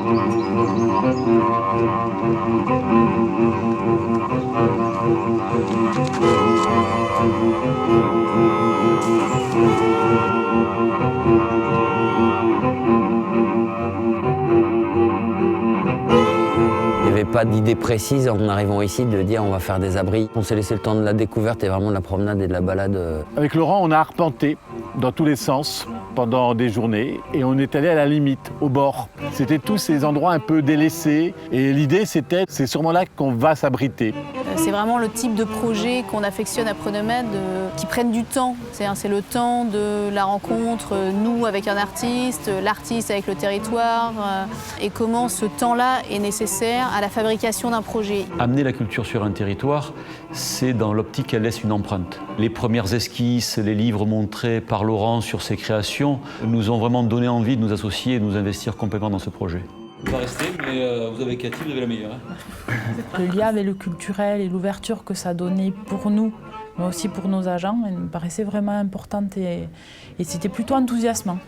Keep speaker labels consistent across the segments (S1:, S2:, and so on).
S1: Il n'y avait pas d'idée précise en arrivant ici de dire on va faire des abris. On s'est laissé le temps de la découverte et vraiment de la promenade et de la balade.
S2: Avec Laurent, on a arpenté dans tous les sens pendant des journées et on est allé à la limite, au bord. C'était tous ces endroits un peu délaissés et l'idée c'est sûrement là qu'on va s'abriter.
S3: C'est vraiment le type de projet qu'on affectionne à Pronomède, qui prennent du temps. C'est le temps de la rencontre, nous avec un artiste, l'artiste avec le territoire, et comment ce temps-là est nécessaire à la fabrication d'un projet.
S4: Amener la culture sur un territoire, c'est dans l'optique qu'elle laisse une empreinte. Les premières esquisses, les livres montrés par Laurent sur ses créations nous ont vraiment donné envie de nous associer et de nous investir complètement dans ce projet.
S5: On va rester, mais vous avez Cathy, vous avez la meilleure.
S6: Le lien avec le culturel et l'ouverture que ça donnait pour nous, mais aussi pour nos agents, elle me paraissait vraiment importante et c'était plutôt enthousiasmant.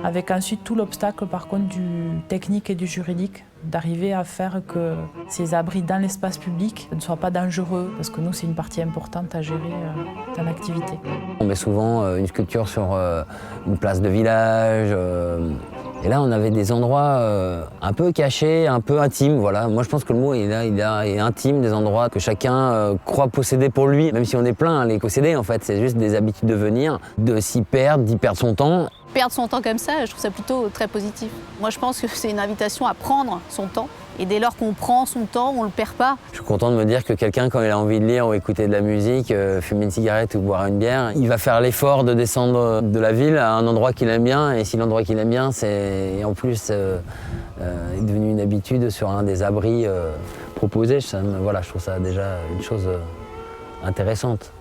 S6: Avec ensuite tout l'obstacle par contre du technique et du juridique, d'arriver à faire que ces abris dans l'espace public ne soient pas dangereux, parce que nous c'est une partie importante à gérer dans l'activité.
S1: On met souvent une sculpture sur une place de village. Et là, on avait des endroits un peu cachés, un peu intimes. Voilà. Moi, je pense que le mot est intime, des endroits que chacun croit posséder pour lui. Même si on est plein à les posséder, en fait, c'est juste des habitudes de venir, de s'y perdre, d'y perdre son temps.
S3: Perdre son temps comme ça, je trouve ça plutôt très positif. Moi, je pense que c'est une invitation à prendre son temps. Et dès lors qu'on prend son temps, on ne le perd pas.
S1: Je suis content de me dire que quelqu'un, quand il a envie de lire ou écouter de la musique, fumer une cigarette ou boire une bière, il va faire l'effort de descendre de la ville à un endroit qu'il aime bien. Et si l'endroit qu'il aime bien, c'est en plus est devenu une habitude sur un des abris proposés, voilà, je trouve ça déjà une chose intéressante.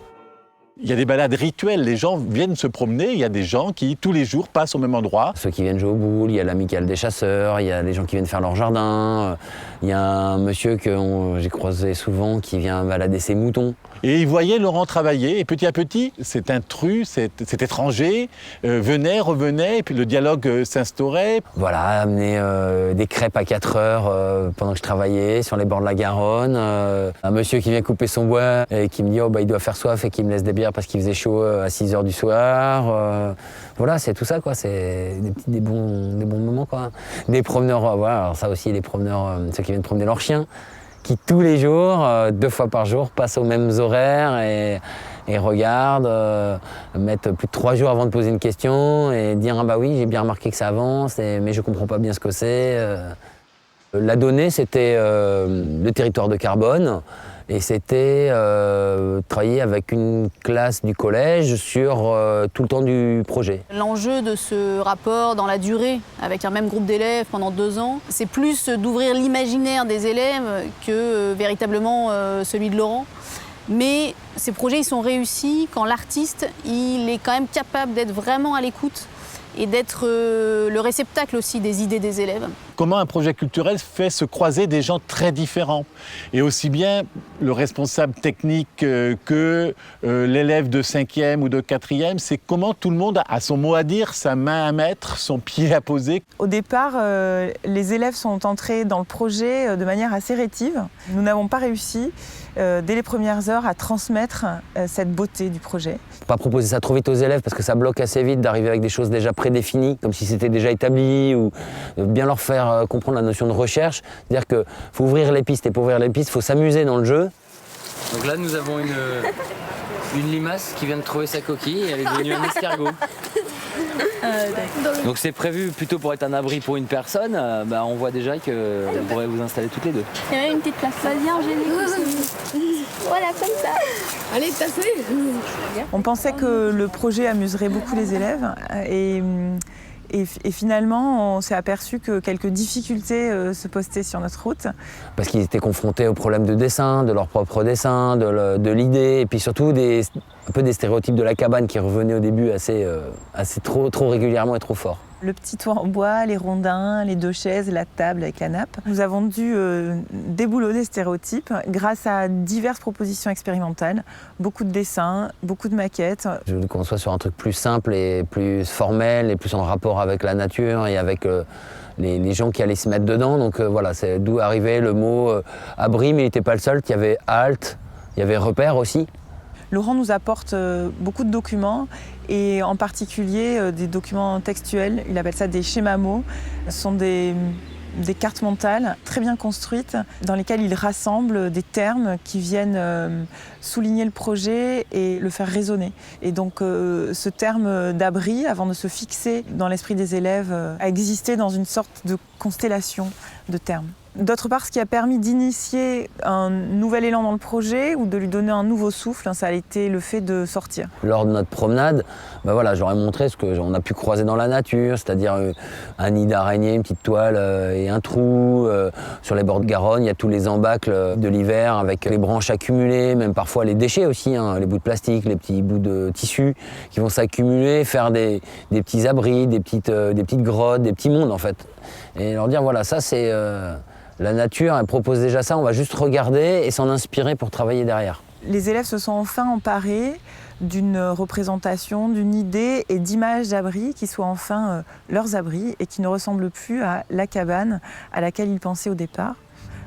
S2: Il y a des balades rituelles, les gens viennent se promener, il y a des gens qui tous les jours passent au même endroit.
S1: Ceux qui viennent jouer aux boules, il y a l'amicale des chasseurs, il y a des gens qui viennent faire leur jardin, il y a un monsieur que j'ai croisé souvent qui vient balader ses moutons.
S2: Et ils voyaient Laurent travailler et petit à petit, cet intrus, cet étranger venait, revenait et puis le dialogue s'instaurait.
S1: Voilà, amener des crêpes à 4 heures pendant que je travaillais sur les bords de la Garonne. Un monsieur qui vient couper son bois et qui me dit il doit faire soif et qui me laisse des bières parce qu'il faisait chaud à 6 heures du soir. Voilà, c'est tout ça, quoi. C'est des bons moments, quoi. Des promeneurs, voilà, alors ça aussi, les promeneurs, ceux qui viennent promener leurs chiens, qui tous les jours, 2 fois par jour, passent aux mêmes horaires et regardent, mettent plus de 3 jours avant de poser une question et dire « Ah bah oui, j'ai bien remarqué que ça avance, mais je comprends pas bien ce que c'est ». La donnée, c'était le territoire de carbone et c'était travailler avec une classe du collège sur tout le temps du projet.
S3: L'enjeu de ce rapport dans la durée, avec un même groupe d'élèves pendant 2 ans, c'est plus d'ouvrir l'imaginaire des élèves que véritablement celui de Laurent. Mais ces projets ils sont réussis quand l'artiste il est quand même capable d'être vraiment à l'écoute et d'être le réceptacle aussi des idées des élèves.
S2: Comment un projet culturel fait se croiser des gens très différents. Et aussi bien le responsable technique que l'élève de 5e ou de 4e, c'est comment tout le monde a son mot à dire, sa main à mettre, son pied à poser.
S7: Au départ, les élèves sont entrés dans le projet de manière assez rétive. Nous n'avons pas réussi, dès les premières heures, à transmettre cette beauté du projet.
S1: Pas proposer ça trop vite aux élèves parce que ça bloque assez vite d'arriver avec des choses déjà prédéfinies, comme si c'était déjà établi, ou bien leur faire comprendre la notion de recherche. C'est-à-dire qu'il faut ouvrir les pistes et pour ouvrir les pistes, il faut s'amuser dans le jeu.
S8: Donc là, nous avons une limace qui vient de trouver sa coquille et elle est devenue un escargot. Donc c'est prévu plutôt pour être un abri pour une personne. On voit déjà que vous pourrez vous installer toutes les deux.
S9: Il y a une petite place. Vas-y, Angélique. Voilà, comme ça. Allez, tassez.
S7: On pensait que le projet amuserait beaucoup les élèves et finalement, on s'est aperçu que quelques difficultés se postaient sur notre route. Parce
S1: qu'ils étaient confrontés aux problèmes de dessin, de leur propre dessin, de l'idée, et puis surtout un peu des stéréotypes de la cabane qui revenaient au début assez trop régulièrement et trop fort.
S7: Le petit toit en bois, les rondins, les 2 chaises, la table avec la nappe. Nous avons dû déboulonner les stéréotypes grâce à diverses propositions expérimentales, beaucoup de dessins, beaucoup de maquettes.
S1: Je veux qu'on soit sur un truc plus simple et plus formel et plus en rapport avec la nature et avec les gens qui allaient se mettre dedans. Donc voilà, c'est d'où arrivait le mot abri, mais il n'était pas le seul. Il y avait halte, il y avait repère aussi.
S7: Laurent nous apporte beaucoup de documents et en particulier des documents textuels. Il appelle ça des schémas mots. Ce sont des cartes mentales très bien construites dans lesquelles il rassemble des termes qui viennent souligner le projet et le faire résonner. Et donc ce terme d'abri, avant de se fixer dans l'esprit des élèves, a existé dans une sorte de constellation de termes. D'autre part, ce qui a permis d'initier un nouvel élan dans le projet ou de lui donner un nouveau souffle, ça a été le fait de sortir.
S1: Lors de notre promenade, ben voilà, j'aurais montré ce qu'on a pu croiser dans la nature, c'est-à-dire un nid d'araignée, une petite toile et un trou. Sur les bords de Garonne, il y a tous les embâcles de l'hiver avec les branches accumulées, même parfois les déchets aussi, hein, les bouts de plastique, les petits bouts de tissu qui vont s'accumuler, faire des petits abris, des petites grottes, des petits mondes en fait. Et leur dire voilà, ça c'est... La nature, elle propose déjà ça, on va juste regarder et s'en inspirer pour travailler derrière.
S7: Les élèves se sont enfin emparés d'une représentation, d'une idée et d'images d'abris qui soient enfin leurs abris et qui ne ressemblent plus à la cabane à laquelle ils pensaient au départ.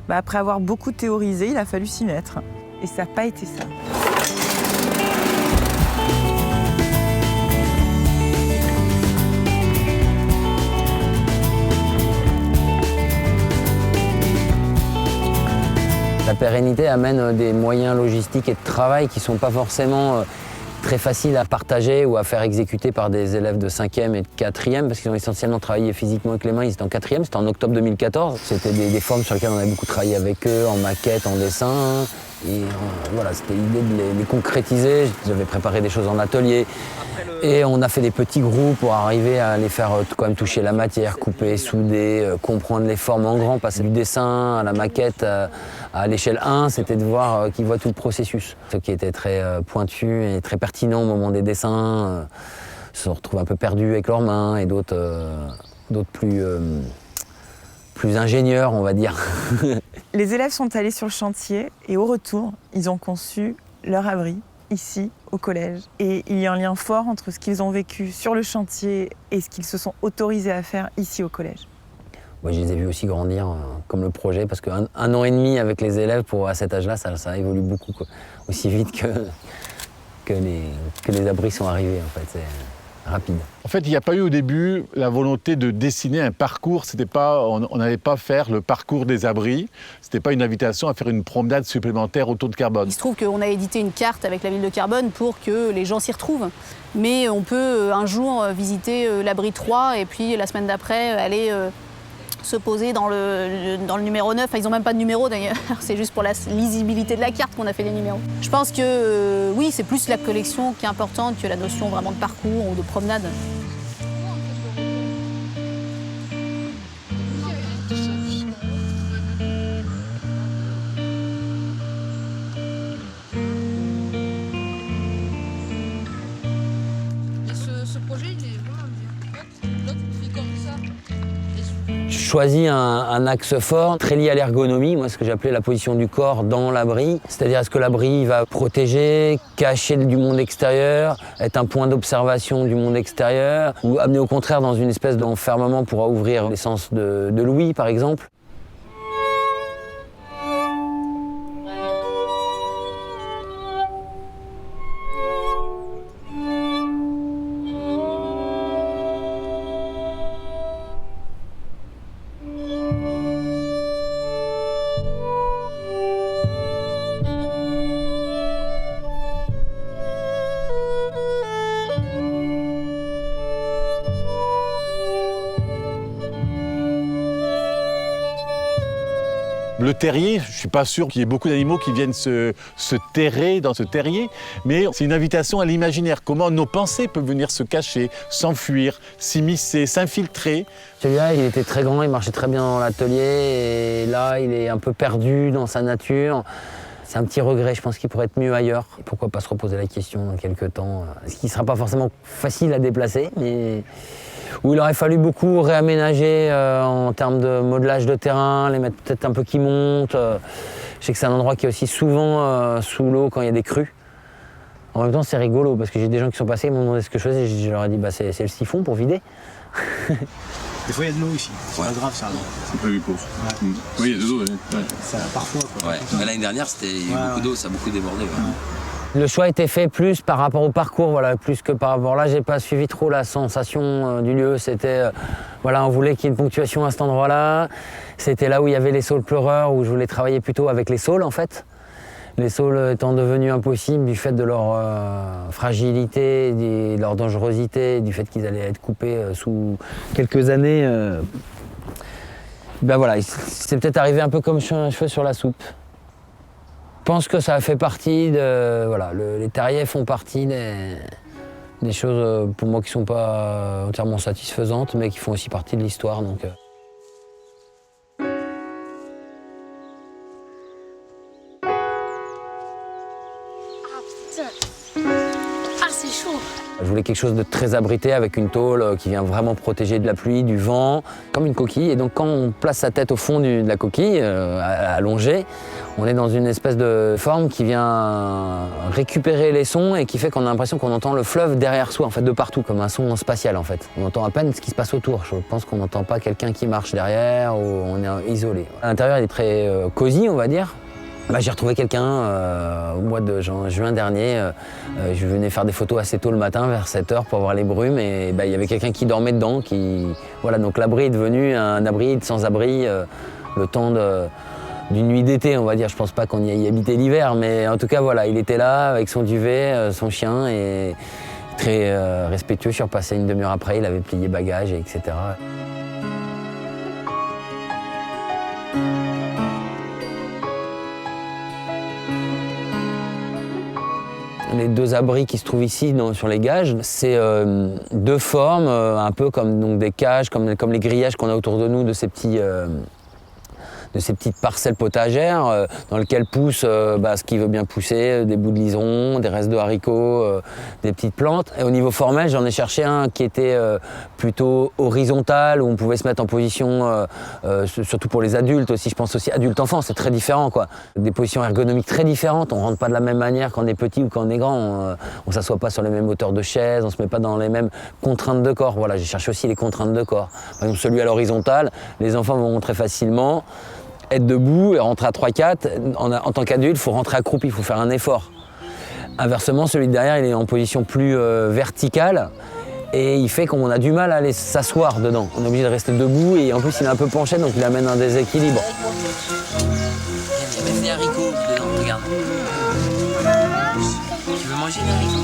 S7: Après avoir beaucoup théorisé, il a fallu s'y mettre. Et ça n'a pas été ça.
S1: La pérennité amène des moyens logistiques et de travail qui ne sont pas forcément très faciles à partager ou à faire exécuter par des élèves de 5e et de 4e parce qu'ils ont essentiellement travaillé physiquement avec les mains. Ils étaient en 4e, c'était en octobre 2014. C'était des formes sur lesquelles on avait beaucoup travaillé avec eux, en maquette, en dessin. Et voilà, c'était l'idée de les concrétiser. J'avais préparé des choses en atelier. Et on a fait des petits groupes pour arriver à les faire quand même toucher la matière, couper, souder, comprendre les formes en grand, passer du dessin à la maquette à l'échelle 1, c'était de voir qu'ils voient tout le processus. Ceux qui étaient très pointus et très pertinents au moment des dessins se retrouvent un peu perdus avec leurs mains et d'autres plus ingénieurs, on va dire.
S7: Les élèves sont allés sur le chantier et au retour, ils ont conçu leur abri ici, au collège. Et il y a un lien fort entre ce qu'ils ont vécu sur le chantier et ce qu'ils se sont autorisés à faire ici au collège.
S1: Moi, je les ai vus aussi grandir comme le projet, parce qu'un an et demi avec les élèves, à cet âge-là, ça évolue beaucoup, quoi. Aussi vite que les abris sont arrivés, en fait. C'est rapide.
S2: En fait, il n'y a pas eu au début la volonté de dessiner un parcours. On n'allait pas faire le parcours des abris. Ce n'était pas une invitation à faire une promenade supplémentaire autour de Carbone.
S3: Il se trouve qu'on a édité une carte avec la ville de Carbone pour que les gens s'y retrouvent. Mais on peut un jour visiter l'abri 3 et puis la semaine d'après aller se poser dans le numéro 9. Enfin, ils n'ont même pas de numéro d'ailleurs, c'est juste pour la lisibilité de la carte qu'on a fait les numéros. Je pense que oui, c'est plus la collection qui est importante que la notion vraiment de parcours ou de promenade.
S1: Je choisis un axe fort, très lié à l'ergonomie, moi ce que j'appelais la position du corps dans l'abri. C'est-à-dire est-ce que l'abri va protéger, cacher du monde extérieur, être un point d'observation du monde extérieur, ou amener au contraire dans une espèce d'enfermement pour ouvrir les sens de l'ouïe par exemple.
S2: Le terrier, je ne suis pas sûr qu'il y ait beaucoup d'animaux qui viennent se terrer dans ce terrier, mais c'est une invitation à l'imaginaire. Comment nos pensées peuvent venir se cacher, s'enfuir, s'immiscer, s'infiltrer.
S1: Celui-là, il était très grand, il marchait très bien dans l'atelier, et là, il est un peu perdu dans sa nature. C'est un petit regret, je pense qu'il pourrait être mieux ailleurs. Et pourquoi pas se reposer la question dans quelques temps, ce qui ne sera pas forcément facile à déplacer, mais où il aurait fallu beaucoup réaménager en termes de modelage de terrain, les mettre peut-être un peu qui montent. Je sais que c'est un endroit qui est aussi souvent sous l'eau quand il y a des crues. En même temps, c'est rigolo parce que j'ai des gens qui sont passés, ils m'ont demandé ce que je faisais, je leur ai dit c'est le siphon pour vider.
S10: Des fois, il y a de l'eau ici. C'est pas grave, ça.
S11: C'est prévu pour.
S10: Ouais.
S11: Oui, il y a de l'eau. Ouais.
S10: Ça, parfois. Quoi.
S8: Ouais. Mais l'année dernière, il y a eu beaucoup d'eau, ça a beaucoup débordé. Ouais.
S1: Le choix a été fait plus par rapport au parcours, voilà, plus que par rapport là. J'ai pas suivi trop la sensation du lieu. C'était, voilà, on voulait qu'il y ait une ponctuation à cet endroit-là. C'était là où il y avait les saules pleureurs, où je voulais travailler plutôt avec les saules en fait. Les saules étant devenus impossibles du fait de leur fragilité, de leur dangerosité, du fait qu'ils allaient être coupés sous quelques années. Ben voilà, c'est peut-être arrivé un peu comme un cheveu sur la soupe. Je pense que ça a fait partie de... Voilà, les terriers font partie des choses pour moi qui ne sont pas entièrement satisfaisantes, mais qui font aussi partie de l'histoire. Donc,
S9: c'est chaud.
S1: Je voulais quelque chose de très abrité avec une tôle qui vient vraiment protéger de la pluie, du vent, comme une coquille. Et donc quand on place sa tête au fond de la coquille, allongée, on est dans une espèce de forme qui vient récupérer les sons et qui fait qu'on a l'impression qu'on entend le fleuve derrière soi, en fait, de partout, comme un son spatial en fait. On entend à peine ce qui se passe autour. Je pense qu'on n'entend pas quelqu'un qui marche derrière ou on est isolé. À l'intérieur, il est très cosy, on va dire. J'ai retrouvé quelqu'un au mois de juin dernier. Je venais faire des photos assez tôt le matin, vers 7h, pour voir les brumes. Et il y avait quelqu'un qui dormait dedans. Voilà, donc l'abri est devenu un abri de sans-abri le temps d'une nuit d'été, on va dire. Je pense pas qu'on y habitait l'hiver, mais en tout cas, voilà, il était là avec son duvet, son chien, et très respectueux. Je suis repassé une demi-heure après, il avait plié bagages, etc. Les deux abris qui se trouvent ici sur les gages, c'est deux formes, un peu comme donc, des cages, comme les grillages qu'on a autour de nous de ces petites parcelles potagères dans lesquelles poussent ce qui veut bien pousser, des bouts de liseron, des restes de haricots, des petites plantes. Et au niveau formel, j'en ai cherché un qui était plutôt horizontal, où on pouvait se mettre en position, surtout pour les adultes aussi, je pense aussi adultes-enfants, c'est très différent quoi. Des positions ergonomiques très différentes, on ne rentre pas de la même manière quand on est petit ou quand on est grand, on ne s'assoit pas sur les mêmes hauteurs de chaise, on ne se met pas dans les mêmes contraintes de corps. Voilà, j'ai cherché aussi les contraintes de corps. Par exemple, celui à l'horizontale, les enfants vont très facilement être debout et rentrer à 3-4. En tant qu'adulte, il faut rentrer accroupi, il faut faire un effort. Inversement, celui de derrière, il est en position plus verticale et il fait qu'on a du mal à aller s'asseoir dedans. On est obligé de rester debout et en plus, il est un peu penché, donc il amène un déséquilibre.
S8: Il y avait des haricots dedans, regarde. Tu veux manger des haricots ?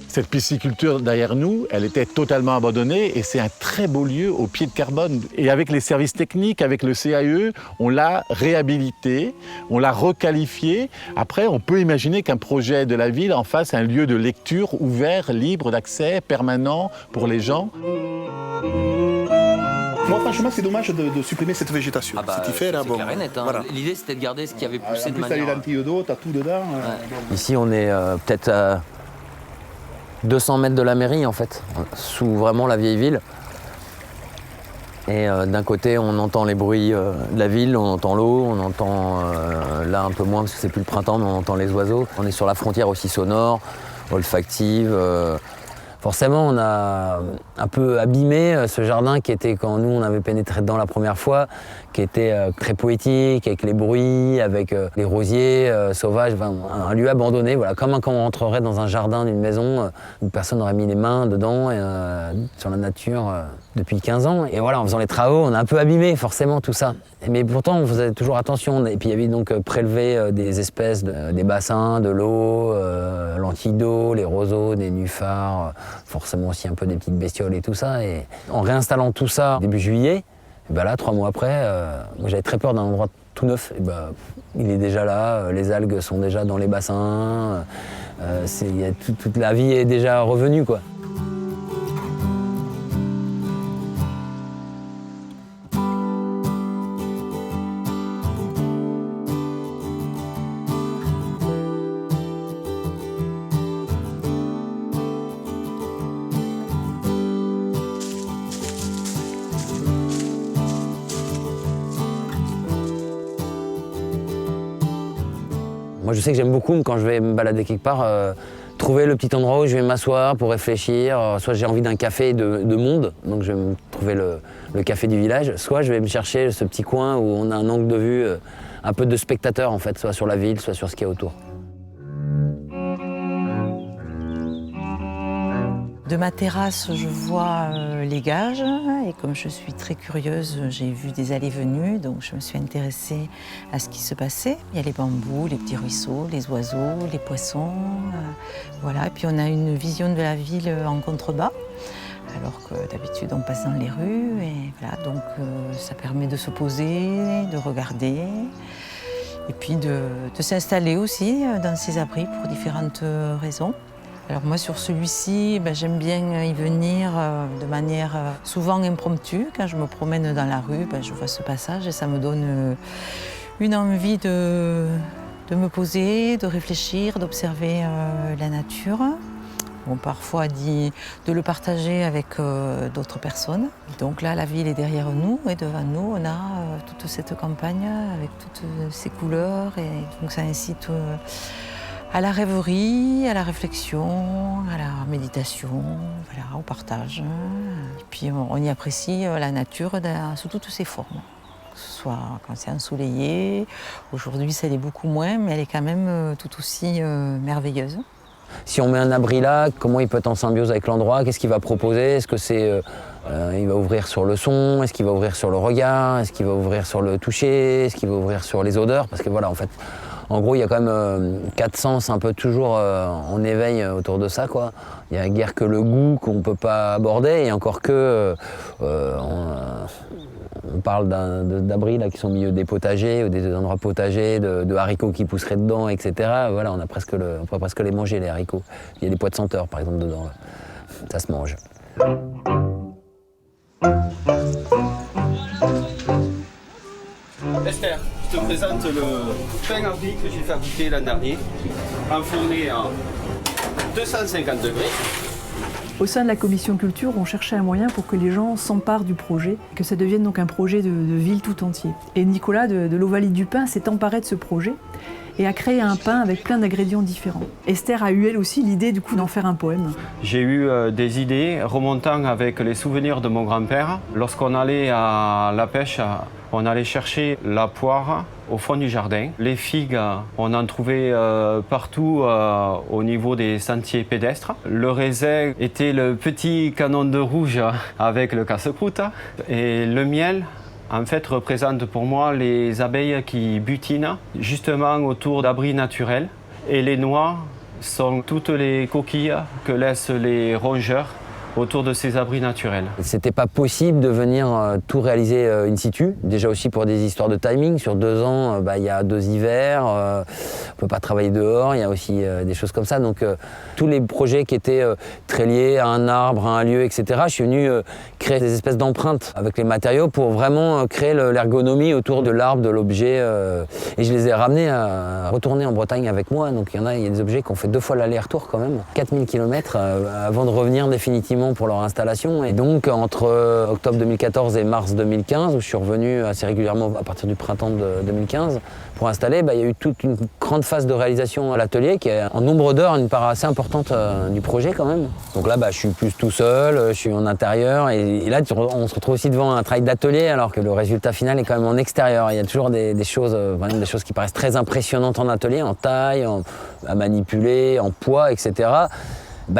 S2: Cette pisciculture derrière nous, elle était totalement abandonnée et c'est un très beau lieu au pied de Carbone. Et avec les services techniques, avec le CAE, on l'a réhabilité, on l'a requalifié. Après, on peut imaginer qu'un projet de la ville en fasse un lieu de lecture ouvert, libre d'accès, permanent pour les gens.
S10: Moi, franchement, c'est dommage de supprimer cette végétation.
S8: C'est clair et net. Hein. Voilà. L'idée, c'était de garder ce qui avait poussé de manière...
S10: En plus, t'as les lentilles d'eau, t'as tout dedans.
S1: Ouais. Ici, on est peut-être à 200 mètres de la mairie, en fait, sous vraiment la vieille ville. Et d'un côté, on entend les bruits de la ville, on entend l'eau, on entend, là un peu moins parce que c'est plus le printemps, mais on entend les oiseaux. On est sur la frontière aussi sonore, olfactive. Forcément, on a un peu abîmé ce jardin qui était, quand nous on avait pénétré dedans la première fois, qui était très poétique, avec les bruits, avec les rosiers sauvages, un lieu abandonné, voilà, comme quand on rentrerait dans un jardin d'une maison où personne n'aurait mis les mains dedans, sur la nature depuis 15 ans. Et voilà, en faisant les travaux, on a un peu abîmé forcément tout ça. Mais pourtant, on faisait toujours attention. Et puis il y avait donc prélevé des espèces, des bassins, de l'eau, lentilles d'eau, les roseaux, des nénuphars, forcément aussi un peu des petites bestioles et tout ça. Et en réinstallant tout ça début juillet, et ben là, 3 mois après, moi j'avais très peur d'un endroit tout neuf. Et ben, il est déjà là, les algues sont déjà dans les bassins, toute la vie est déjà revenue, quoi. Moi je sais que j'aime beaucoup quand je vais me balader quelque part, trouver le petit endroit où je vais m'asseoir pour réfléchir. Soit j'ai envie d'un café de monde, donc je vais me trouver le café du village, soit je vais me chercher ce petit coin où on a un angle de vue un peu de spectateur en fait, soit sur la ville, soit sur ce qu'il y a autour.
S12: De ma terrasse, je vois les gages et comme je suis très curieuse, j'ai vu des allées-venues, donc je me suis intéressée à ce qui se passait. Il y a les bambous, les petits ruisseaux, les oiseaux, les poissons, voilà. Et puis on a une vision de la ville en contrebas, alors que d'habitude on passe dans les rues et voilà, donc ça permet de se poser, de regarder. Et puis de s'installer aussi dans ces abris pour différentes raisons. Alors moi sur celui-ci, j'aime bien y venir de manière souvent impromptue. Quand je me promène dans la rue, je vois ce passage et ça me donne une envie de me poser, de réfléchir, d'observer la nature. Bon, parfois de le partager avec d'autres personnes. Donc là, la ville est derrière nous et devant nous, on a toute cette campagne avec toutes ces couleurs. Et donc ça incite à la rêverie, à la réflexion, à la méditation, voilà, au partage. Et puis on y apprécie la nature sous toutes ses formes. Que ce soit quand c'est ensoleillé, aujourd'hui ça l'est beaucoup moins, mais elle est quand même tout aussi merveilleuse.
S1: Si on met un abri là, comment il peut être en symbiose avec l'endroit? Qu'est-ce qu'il va proposer? Est-ce que il va ouvrir sur le son? Est-ce qu'il va ouvrir sur le regard? Est-ce qu'il va ouvrir sur le toucher? Est-ce qu'il va ouvrir sur les odeurs? Parce que voilà, en fait, en gros, il y a quand même 4 sens un peu toujours en éveil autour de ça, quoi. Il n'y a guère que le goût qu'on ne peut pas aborder, et encore que on parle d'abris là qui sont au milieu des potagers ou des endroits potagers, de haricots qui pousseraient dedans, etc. Voilà, on peut presque les manger, les haricots. Il y a des pois de senteur, par exemple, dedans. Là. Ça se mange.
S13: Esther, je te présente le pain abri que j'ai fabriqué l'an dernier, enfourné à 250 degrés.
S14: Au sein de la commission culture, on cherchait un moyen pour que les gens s'emparent du projet, que ça devienne donc un projet de ville tout entier. Et Nicolas de l'Ovalie du pain s'est emparé de ce projet et a créé un pain avec plein d'ingrédients différents. Esther a eu elle aussi l'idée du coup d'en faire un poème.
S15: J'ai eu des idées remontant avec les souvenirs de mon grand-père. Lorsqu'on allait à la pêche, on allait chercher la poire au fond du jardin. Les figues, on en trouvait partout au niveau des sentiers pédestres. Le raisin était le petit canon de rouge avec le casse-croûte. Et le miel, en fait, représente pour moi les abeilles qui butinent justement autour d'abris naturels. Et les noix sont toutes les coquilles que laissent les rongeurs autour de ces abris naturels.
S1: C'était pas possible de venir tout réaliser in situ, déjà aussi pour des histoires de timing. Sur 2 ans, il y a 2 hivers, on peut pas travailler dehors, il y a aussi des choses comme ça. Donc tous les projets qui étaient très liés à un arbre, à un lieu, etc., je suis venu créer des espèces d'empreintes avec les matériaux pour vraiment créer l'ergonomie autour de l'arbre, de l'objet. Et je les ai ramenés à retourner en Bretagne avec moi. Donc il y a des objets qui ont fait 2 fois l'aller-retour quand même, 4000 km avant de revenir définitivement pour leur installation. Et donc entre octobre 2014 et mars 2015, où je suis revenu assez régulièrement à partir du printemps de 2015 pour installer, il y a eu toute une grande phase de réalisation à l'atelier qui est en nombre d'heures une part assez importante du projet quand même. Donc là je suis plus tout seul, je suis en intérieur et là on se retrouve aussi devant un travail d'atelier alors que le résultat final est quand même en extérieur. Il y a toujours des choses qui paraissent très impressionnantes en atelier, en taille, à manipuler, en poids, etc.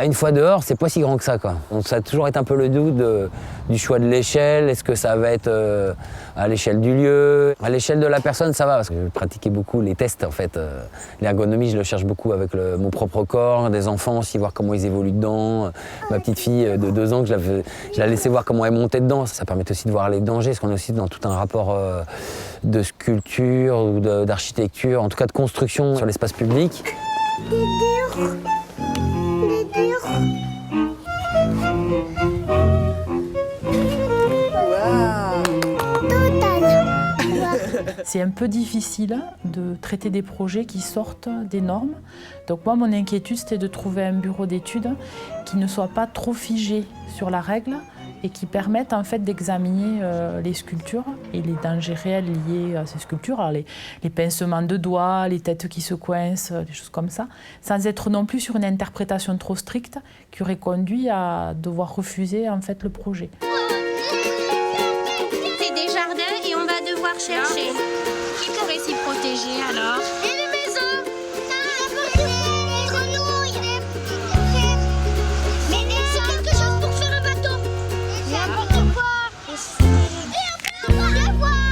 S1: Une fois dehors, c'est pas si grand que ça, quoi. Donc, ça a toujours été un peu le doute du choix de l'échelle. Est-ce que ça va être à l'échelle du lieu? À l'échelle de la personne, ça va, parce que je pratiquais beaucoup les tests, en fait. L'ergonomie, je le cherche beaucoup avec mon propre corps, des enfants aussi, voir comment ils évoluent dedans. Ma petite fille de 2 ans, je la laissais voir comment elle montait dedans. Ça permet aussi de voir les dangers, parce qu'on est aussi dans tout un rapport de sculpture ou d'architecture, en tout cas de construction sur l'espace public.
S6: C'est un peu difficile de traiter des projets qui sortent des normes. Donc moi, mon inquiétude, c'était de trouver un bureau d'études qui ne soit pas trop figé sur la règle et qui permettent en fait d'examiner les sculptures et les dangers réels liés à ces sculptures, alors les pincements de doigts, les têtes qui se coincent, des choses comme ça, sans être non plus sur une interprétation trop stricte qui aurait conduit à devoir refuser en fait le projet.
S9: C'est des jardins et on va devoir chercher. Qui pourrait s'y protéger alors? Et les maisons? Les grenouilles. Mais c'est quelque chose pour faire un bateau. N'importe quoi. Et on peut le voir.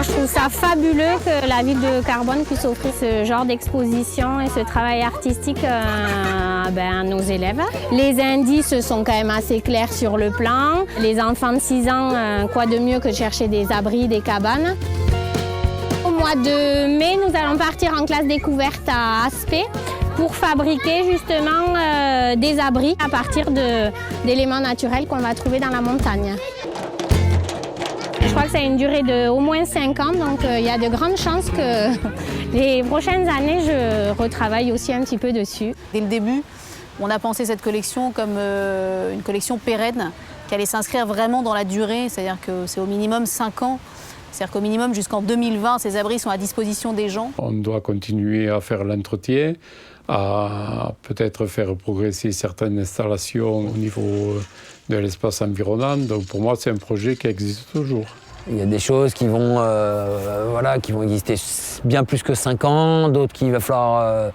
S16: Je trouve ça fabuleux que la ville de Carbone puisse offrir ce genre d'exposition et ce travail artistique à nos élèves. Les indices sont quand même assez clairs sur le plan. Les enfants de 6 ans, quoi de mieux que de chercher des abris, des cabanes. Au mois de mai, nous allons partir en classe découverte à Aspet pour fabriquer justement des abris à partir d'éléments naturels qu'on va trouver dans la montagne. Je crois que ça a une durée de au moins 5 ans, donc il y a de grandes chances que les prochaines années, je retravaille aussi un petit peu dessus.
S3: Dès le début, on a pensé cette collection comme une collection pérenne, qui allait s'inscrire vraiment dans la durée, c'est-à-dire que c'est au minimum 5 ans. C'est-à-dire qu'au minimum, jusqu'en 2020, ces abris sont à disposition des gens.
S17: On doit continuer à faire l'entretien, à peut-être faire progresser certaines installations au niveau de l'espace environnant. Donc pour moi, c'est un projet qui existe toujours.
S1: Il y a des choses qui vont, qui vont exister bien plus que 5 ans, d'autres qu'il va falloir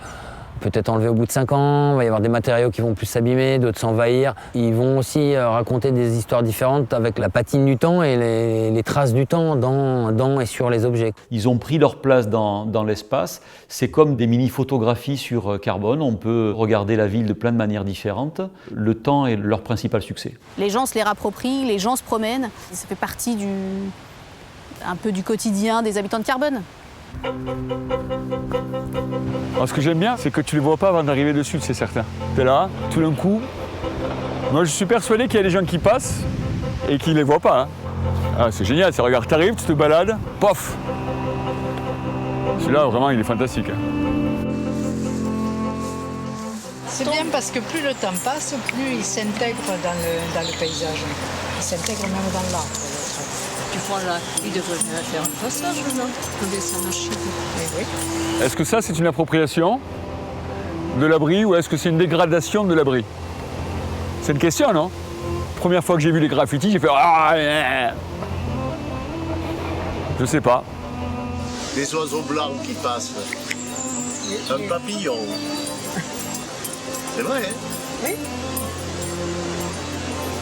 S1: peut-être enlever au bout de 5 ans. Il va y avoir des matériaux qui vont plus s'abîmer, d'autres s'envahir. Ils vont aussi raconter des histoires différentes avec la patine du temps et les traces du temps dans et sur les objets.
S4: Ils ont pris leur place dans l'espace. C'est comme des mini-photographies sur Carbone. On peut regarder la ville de plein de manières différentes. Le temps est leur principal succès.
S3: Les gens se les rapproprient, les gens se promènent. Ça fait partie un peu du quotidien des habitants de Carbone.
S18: Alors, ce que j'aime bien, c'est que tu les vois pas avant d'arriver dessus, c'est certain. Tu es là, tout d'un coup. Moi, je suis persuadé qu'il y a des gens qui passent et qui les voient pas. Hein. Ah, c'est génial, c'est regarde, t'arrives, tu te balades, pof. Celui-là, vraiment, il est fantastique.
S19: C'est bien parce que plus le temps passe, plus il s'intègre dans le paysage. Il s'intègre même dans l'arbre.
S20: Tu vois là, il devrait faire un passage là, pour descendre à Chine.
S19: Oui.
S18: Est-ce que ça, c'est une appropriation de l'abri ou est-ce que c'est une dégradation de l'abri? C'est une question, non? Première fois que j'ai vu les graffitis, j'ai fait ah, je sais pas.
S21: Des oiseaux blancs qui passent. Un papillon. C'est vrai, hein?
S19: Oui.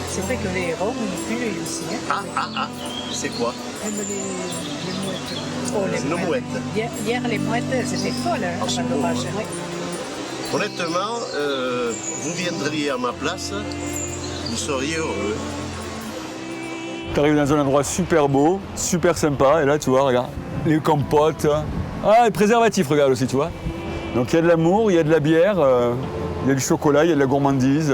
S19: C'est vrai que les hérons, ils puent aussi. Hein.
S21: C'est quoi?
S19: Même les mouettes. Oh,
S21: les mouettes.
S19: Hier, les mouettes, c'était folle, hein, avant l'orage. Oui.
S21: Honnêtement, vous viendriez à ma place, vous seriez heureux.
S18: Tu arrives dans un endroit super beau, super sympa, et là, tu vois, regarde, les compotes. Ah, les préservatifs, regarde aussi, tu vois. Donc il y a de l'amour, il y a de la bière, il y a du chocolat, il y a de la gourmandise.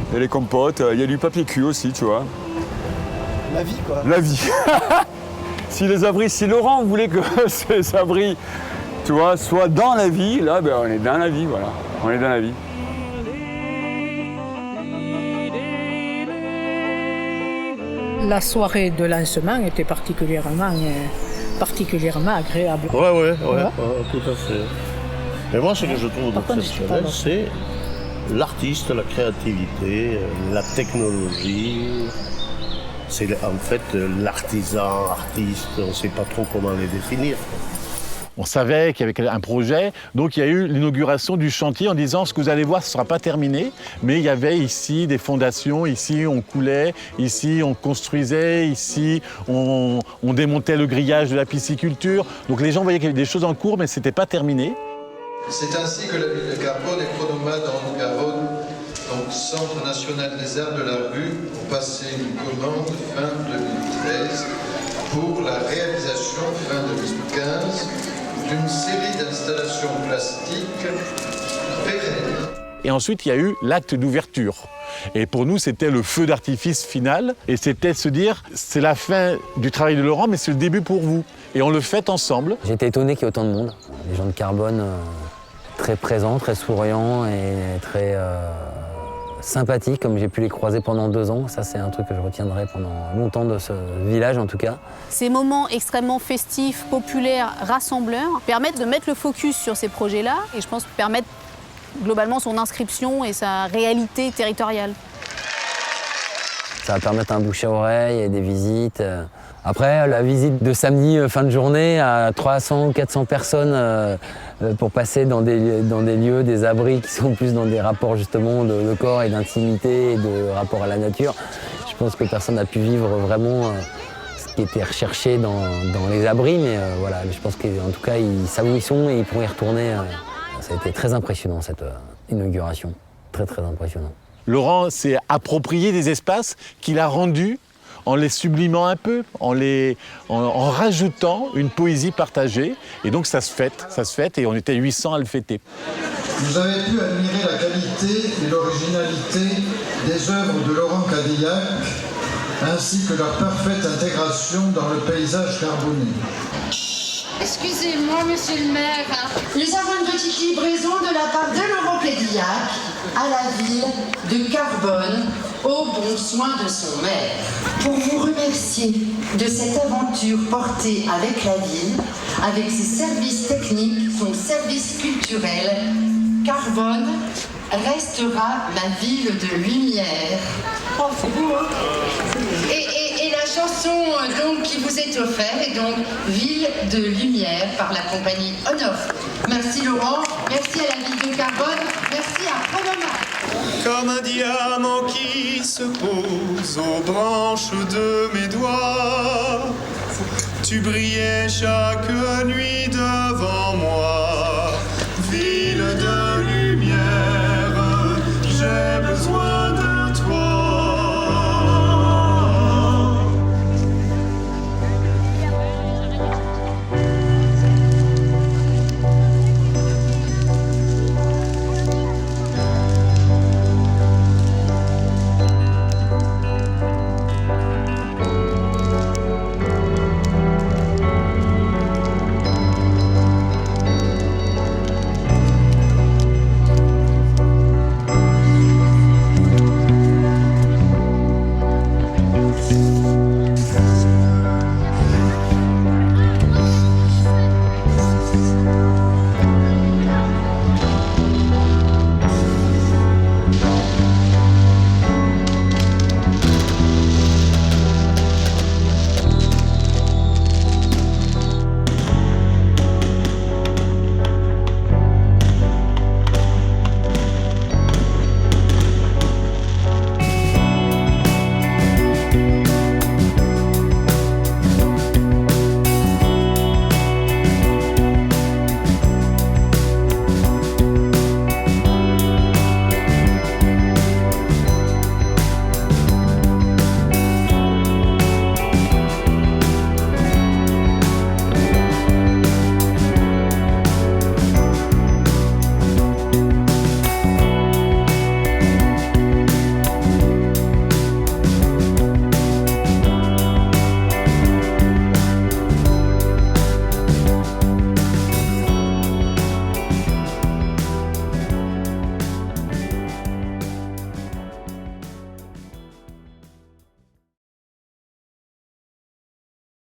S18: Il y a les compotes, il y a du papier cul aussi, tu vois.
S10: La vie, quoi.
S18: La vie. Si Laurent voulait que ces abris, tu vois, soient dans la vie, là, ben, on est dans la vie, voilà. On est dans la vie.
S19: La soirée de lancement était particulièrement agréable.
S21: Ouais, tout à fait. Mais moi, ce que je trouve exceptionnel, c'est l'artiste, la créativité, la technologie. C'est en fait l'artisan, artiste, on ne sait pas trop comment les définir.
S2: On savait qu'il y avait un projet, donc il y a eu l'inauguration du chantier en disant ce que vous allez voir, ce ne sera pas terminé, mais il y avait ici des fondations, ici on coulait, ici on construisait, ici on démontait le grillage de la pisciculture. Donc les gens voyaient qu'il y avait des choses en cours, mais ce n'était pas terminé.
S22: C'est ainsi que la ville de Carbone et Pronomade en Haute-Garonne, donc Centre national des arts de la rue, ont passé une commande fin 2013 pour la réalisation fin 2015 d'une série d'installations plastiques pérennes.
S2: Et ensuite, il y a eu l'acte d'ouverture. Et pour nous, c'était le feu d'artifice final. Et c'était se dire, c'est la fin du travail de Laurent, mais c'est le début pour vous. Et on le fait ensemble.
S1: J'étais étonné qu'il y ait autant de monde. Les gens de Carbone, très présents, très souriants et très sympathiques, comme j'ai pu les croiser pendant 2 ans. Ça, c'est un truc que je retiendrai pendant longtemps de ce village, en tout cas.
S3: Ces moments extrêmement festifs, populaires, rassembleurs, permettent de mettre le focus sur ces projets-là et je pense permettent globalement son inscription et sa réalité territoriale.
S1: Ça va permettre un bouche à oreille et des visites. Après, la visite de samedi, fin de journée, à 300 ou 400 personnes pour passer dans des lieux, des abris qui sont plus dans des rapports justement de corps et d'intimité et de rapport à la nature. Je pense que personne n'a pu vivre vraiment ce qui était recherché dans les abris, mais voilà, je pense qu'en tout cas, ils savent où ils sont et ils pourront y retourner. Ça a été très impressionnant cette inauguration, très très impressionnant.
S2: Laurent s'est approprié des espaces qu'il a rendus en les sublimant un peu, en rajoutant une poésie partagée. Et donc ça se fête et on était 800 à le fêter.
S22: Vous avez pu admirer la qualité et l'originalité des œuvres de Laurent Cadillac, ainsi que leur parfaite intégration dans le paysage carboné.
S5: Excusez-moi, monsieur le maire. Nous avons une petite livraison de la part de Laurent Cadillac à la ville de Carbone, au bon soin de son maire. Pour vous remercier de cette aventure portée avec la ville, avec ses services techniques, son service culturel, Carbone restera ma ville de lumière. Oh, c'est beau, hein? Et la chanson donc, qui vous est offerte est donc Ville de lumière par la compagnie On-Off. Merci Laurent, merci à la ville de Carbone, merci à Pronoma.
S7: Comme un diamant qui se pose aux branches de mes doigts, tu brillais chaque nuit devant moi. Ville de lumière, j'ai besoin de toi.